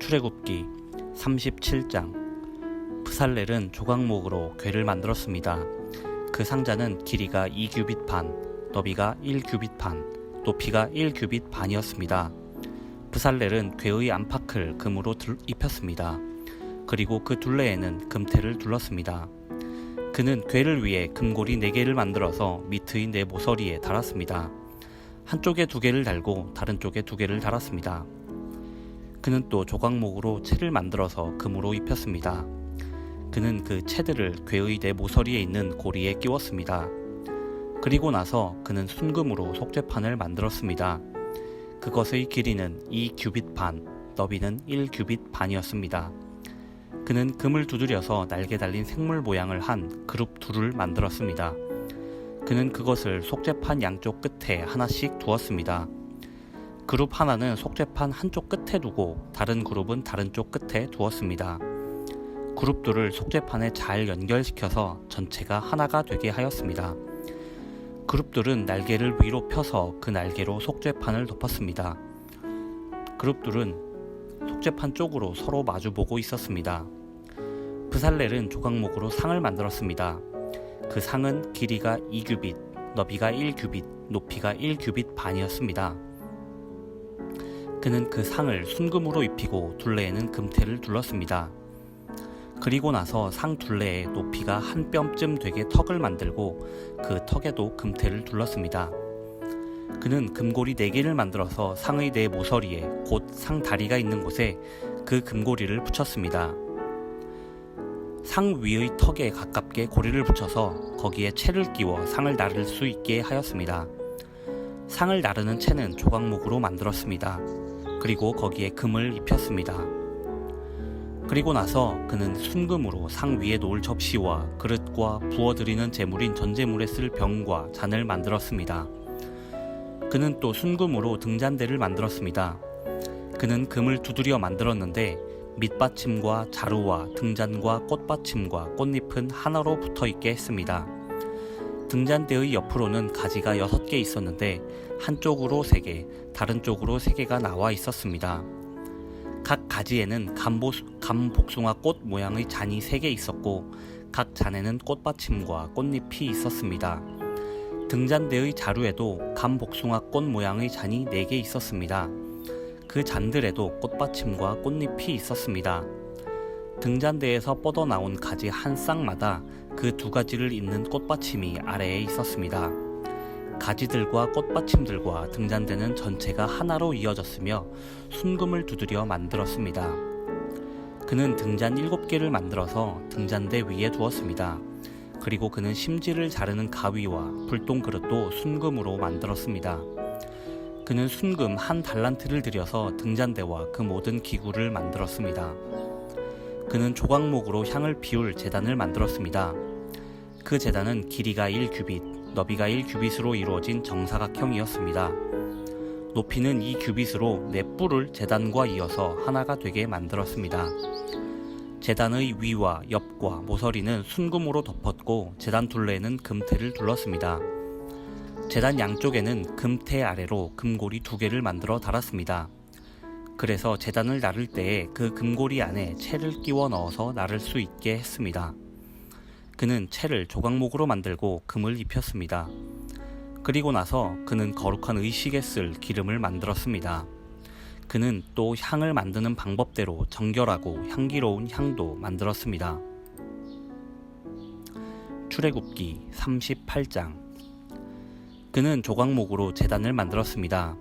출애굽기 37장. 브살렐은 조각목으로 궤를 만들었습니다. 그 상자는 길이가 2규빗 반, 너비가 1규빗 반, 높이가 1규빗 반이었습니다. 브살렐은 궤의 안팎을 금으로 입혔습니다. 그리고 그 둘레에는 금테를 둘렀습니다. 그는 궤를 위해 금고리 4개를 만들어서 밑의 네 모서리에 달았습니다. 한쪽에 2개를 달고 다른 쪽에 2개를 달았습니다. 그는 또 조각목으로 채를 만들어서 금으로 입혔습니다. 그는 그 채들을 궤의 네 모서리에 있는 고리에 끼웠습니다. 그리고 나서 그는 순금으로 속죄판을 만들었습니다. 그것의 길이는 2규빗 반, 너비는 1규빗 반이었습니다. 그는 금을 두드려서 날개 달린 생물 모양을 한 그룹 둘을 만들었습니다. 그는 그것을 속죄판 양쪽 끝에 하나씩 두었습니다. 그룹 하나는 속죄판 한쪽 끝에 두고 다른 그룹은 다른 쪽 끝에 두었습니다. 그룹들을 속죄판에 잘 연결시켜서 전체가 하나가 되게 하였습니다. 그룹들은 날개를 위로 펴서 그 날개로 속죄판을 덮었습니다. 그룹들은 속죄판 쪽으로 서로 마주보고 있었습니다. 브살렐은 조각목으로 상을 만들었습니다. 그 상은 길이가 2규빗, 너비가 1규빗, 높이가 1규빗 반이었습니다. 그는 그 상을 순금으로 입히고 둘레에는 금테를 둘렀습니다. 그리고 나서 상 둘레에 높이가 한 뼘쯤 되게 턱을 만들고 그 턱에도 금테를 둘렀습니다. 그는 금고리 4개를 만들어서 상의 네 모서리에 곧 상 다리가 있는 곳에 그 금고리를 붙였습니다. 상 위의 턱에 가깝게 고리를 붙여서 거기에 채를 끼워 상을 나를 수 있게 하였습니다. 상을 나르는 채는 조각목으로 만들었습니다. 그리고 거기에 금을 입혔습니다. 그리고 나서 그는 순금으로 상 위에 놓을 접시와 그릇과 부어드리는 제물인 전제물에 쓸 병과 잔을 만들었습니다. 그는 또 순금으로 등잔대를 만들었습니다. 그는 금을 두드려 만들었는데 밑받침과 자루와 등잔과 꽃받침과 꽃잎은 하나로 붙어있게 했습니다. 등잔대의 옆으로는 가지가 6개 있었는데 한쪽으로 3개, 다른 쪽으로 3개가 나와 있었습니다. 각 가지에는 감복숭아 꽃 모양의 잔이 3개 있었고 각 잔에는 꽃받침과 꽃잎이 있었습니다. 등잔대의 자루에도 감복숭아 꽃 모양의 잔이 4개 있었습니다. 그 잔들에도 꽃받침과 꽃잎이 있었습니다. 등잔대에서 뻗어나온 가지 한 쌍마다 그 2가지를 잇는 꽃받침이 아래에 있었습니다. 가지들과 꽃받침들과 등잔대는 전체가 하나로 이어졌으며 순금을 두드려 만들었습니다. 그는 등잔 7개를 만들어서 등잔대 위에 두었습니다. 그리고 그는 심지를 자르는 가위와 불똥 그릇도 순금으로 만들었습니다. 그는 순금 1달란트를 들여서 등잔대와 그 모든 기구를 만들었습니다. 그는 조각목으로 향을 피울 제단을 만들었습니다. 그 제단은 길이가 1규빗, 너비가 1규빗으로 이루어진 정사각형이었습니다. 높이는 2규빗으로 4뿔을 제단과 이어서 하나가 되게 만들었습니다. 제단의 위와 옆과 모서리는 순금으로 덮었고 제단 둘레에는 금테를 둘렀습니다. 제단 양쪽에는 금테 아래로 금고리 2개를 만들어 달았습니다. 그래서 제단을 나를 때에 그 금고리 안에 채를 끼워 넣어서 나를 수 있게 했습니다. 그는 채를 조각목으로 만들고 금을 입혔습니다. 그리고 나서 그는 거룩한 의식에 쓸 기름을 만들었습니다. 그는 또 향을 만드는 방법대로 정결하고 향기로운 향도 만들었습니다. 출애굽기 38장. 그는 조각목으로 제단을 만들었습니다.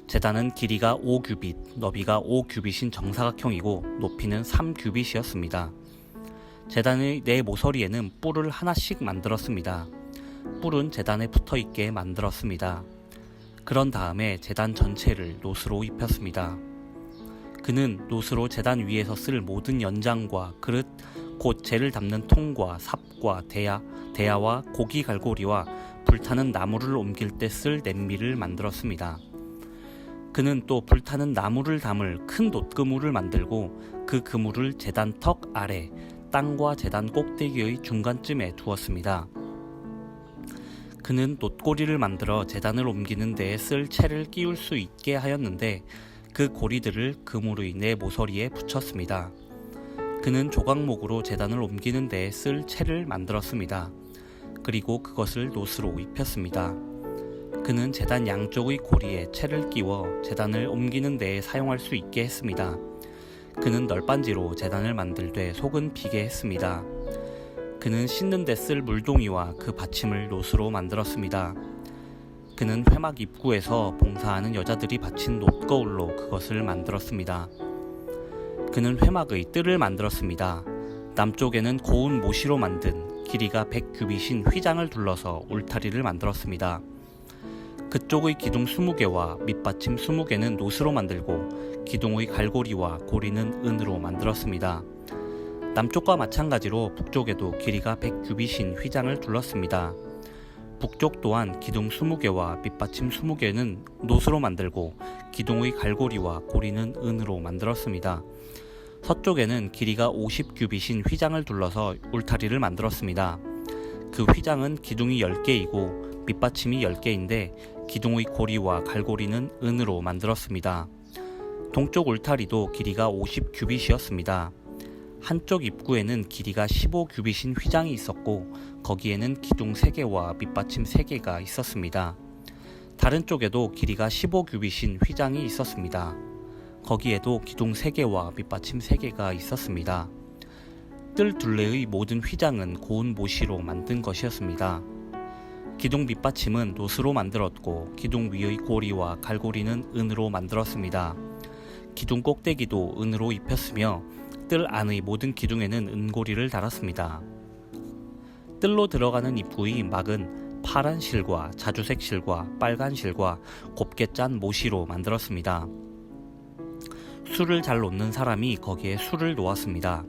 제단은 길이가 5규빗, 너비가 5규빗인 정사각형이고 높이는 3규빗이었습니다. 제단의 네 모서리에는 뿔을 하나씩 만들었습니다. 뿔은 제단에 붙어있게 만들었습니다. 그런 다음에 제단 전체를 놋으로 입혔습니다. 그는 놋으로 제단 위에서 쓸 모든 연장과 그릇, 곧 재를 담는 통과 삽과 대야와 고기 갈고리와 불타는 나무를 옮길 때 쓸 냄비를 만들었습니다. 그는 또 불타는 나무를 담을 큰 놋그물을 만들고 그 그물을 제단 턱 아래 땅과 제단 꼭대기의 중간쯤에 두었습니다. 그는 놋고리를 만들어 제단을 옮기는 데에 쓸 채를 끼울 수 있게 하였는데 그 고리들을 금으로 인해 모서리에 붙였습니다. 그는 조각목으로 제단을 옮기는 데 쓸 채를 만들었습니다. 그리고 그것을 노스로 입혔습니다. 그는 제단 양쪽의 고리에 채를 끼워 제단을 옮기는 데에 사용할 수 있게 했습니다. 그는 널빤지로 제단을 만들되 속은 비게 했습니다. 그는 씻는 데 쓸 물동이와 그 받침을 노스로 만들었습니다. 그는 회막 입구에서 봉사하는 여자들이 받친 놋거울로 그것을 만들었습니다. 그는 회막의 뜰을 만들었습니다. 남쪽에는 고운 모시로 만든 길이가 100규빗인 휘장을 둘러서 울타리를 만들었습니다. 그쪽의 기둥 20개와 밑받침 20개는 노스로 만들고 기둥의 갈고리와 고리는 은으로 만들었습니다. 남쪽과 마찬가지로 북쪽에도 길이가 100규빗인 휘장을 둘렀습니다. 북쪽 또한 기둥 20개와 밑받침 20개는 노스로 만들고 기둥의 갈고리와 고리는 은으로 만들었습니다. 서쪽에는 길이가 50규빗인 휘장을 둘러서 울타리를 만들었습니다. 그 휘장은 기둥이 10개이고 밑받침이 10개인데 기둥의 고리와 갈고리는 은으로 만들었습니다. 동쪽 울타리도 길이가 50규빗이었습니다. 한쪽 입구에는 길이가 15규빗인 휘장이 있었고 거기에는 기둥 3개와 밑받침 3개가 있었습니다. 다른 쪽에도 길이가 15규빗인 휘장이 있었습니다. 거기에도 기둥 3개와 밑받침 3개가 있었습니다. 뜰 둘레의 모든 휘장은 고운 모시로 만든 것이었습니다. 기둥 밑받침은 노스로 만들었고 기둥 위의 고리와 갈고리는 은으로 만들었습니다. 기둥 꼭대기도 은으로 입혔으며 뜰 안의 모든 기둥에는 은고리를 달았습니다. 뜰로 들어가는 입구의 막은 파란 실과 자주색 실과 빨간 실과 곱게 짠 모시로 만들었습니다. 술을 잘 놓는 사람이 거기에 술을 놓았습니다.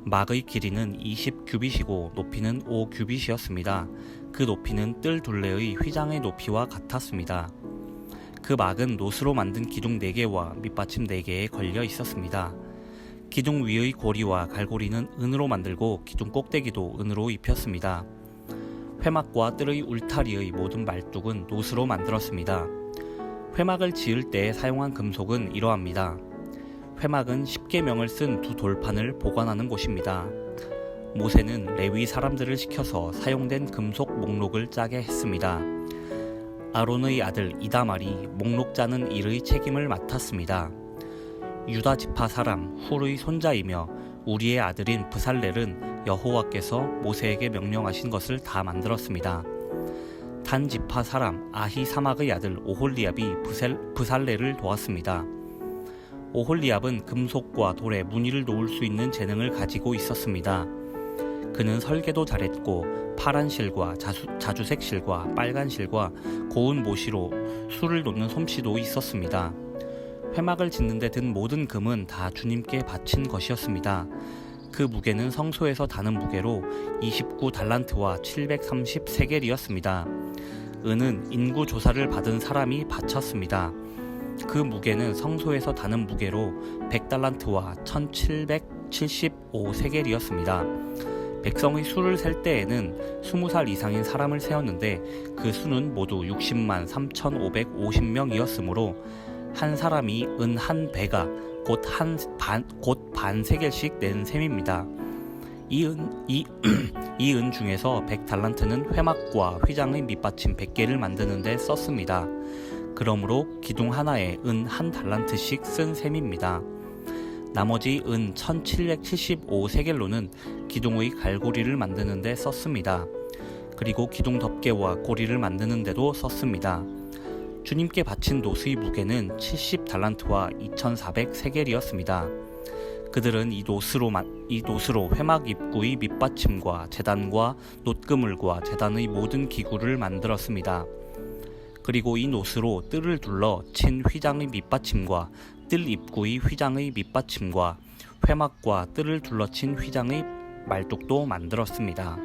막의 길이는 20규빗이고 높이는 5규빗이었습니다. 그 높이는 뜰 둘레의 휘장의 높이와 같았습니다. 그 막은 노스로 만든 기둥 4개와 밑받침 4개에 걸려 있었습니다. 기둥 위의 고리와 갈고리는 은으로 만들고 기둥 꼭대기도 은으로 입혔습니다. 회막과 뜰의 울타리의 모든 말뚝은 노스로 만들었습니다. 회막을 지을 때 사용한 금속은 이러합니다. 회막은 10계명을 쓴 2돌판을 보관하는 곳입니다. 모세는 레위 사람들을 시켜서 사용된 금속 목록을 짜게 했습니다. 아론의 아들 이다말이 목록 짜는 일의 책임을 맡았습니다. 유다 지파 사람 훌의 손자이며 우리의 아들인 브살렐은 여호와께서 모세에게 명령하신 것을 다 만들었습니다. 단 지파 사람 아히사막의 아들 오홀리압이 브살렐을 도왔습니다. 오홀리압은 금속과 돌에 무늬를 놓을 수 있는 재능을 가지고 있었습니다. 그는 설계도 잘했고 파란 실과 자주색 실과 빨간 실과 고운 모시로 술을 놓는 솜씨도 있었습니다. 회막을 짓는 데 든 모든 금은 다 주님께 바친 것이었습니다. 그 무게는 성소에서 다는 무게로 29달란트와 733겔이었습니다. 은은 인구 조사를 받은 사람이 바쳤습니다. 그 무게는 성소에서 다는 무게로 100달란트와 1775세겔이었습니다. 백성의 수를 셀 때에는 20살 이상인 사람을 세웠는데 그 수는 모두 60만 3,550명이었으므로 한 사람이 은 한 배가 곧 반세겔씩 낸 셈입니다. 이 은 중에서 100달란트는 회막과 휘장의 밑받침 100개를 만드는 데 썼습니다. 그러므로 기둥 하나에 은 한 달란트씩 쓴 셈입니다. 나머지 은 1775세겔로는 기둥의 갈고리를 만드는 데 썼습니다. 그리고 기둥 덮개와 고리를 만드는 데도 썼습니다. 주님께 바친 놋의 무게는 70달란트와 2400세겔이었습니다. 그들은 이 놋으로 회막 입구의 밑받침과 제단과 놋그물과 제단의 모든 기구를 만들었습니다. 그리고 이 놋으로 뜰을 둘러 친 휘장의 밑받침과 뜰 입구의 휘장의 밑받침과 회막과 뜰을 둘러친 휘장의 말뚝도 만들었습니다.